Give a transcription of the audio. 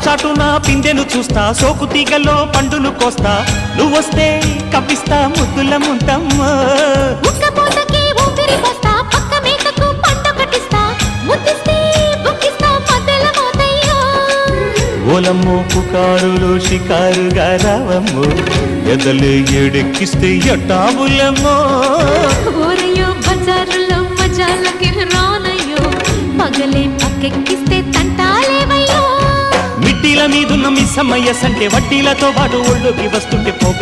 చాటున పిందెను చూస్తా, సోకు తీగల్లో పండును కోస్తా, నువ్వొస్తే కప్పిస్తా ముద్దుల ముంతమ్మ. ఉక్కపోతకి ఊపిరి పోస్తా, పక్క మేకకు పంట కట్టిస్తా, ముద్దిస్తే బుక్కిస్తా మధ్యల మోతయ్యో. ఓలమ్మో పుకారులో షికారుగా రావమ్మో, ఎదలు ఎడెక్కిస్తే ఎట్టాబులమ్మో. ఊరయ్యో బజారులో మజాలకి రానయ్యో, పగలే పక్కెక్కిస్తే తంటాలేవయ్యో. మిట్టిల మీదున్న మిస్సమ్మయ్య సంటే వడ్డీలతో పాటు ఒళ్ళోకి వస్తుంటే పొగ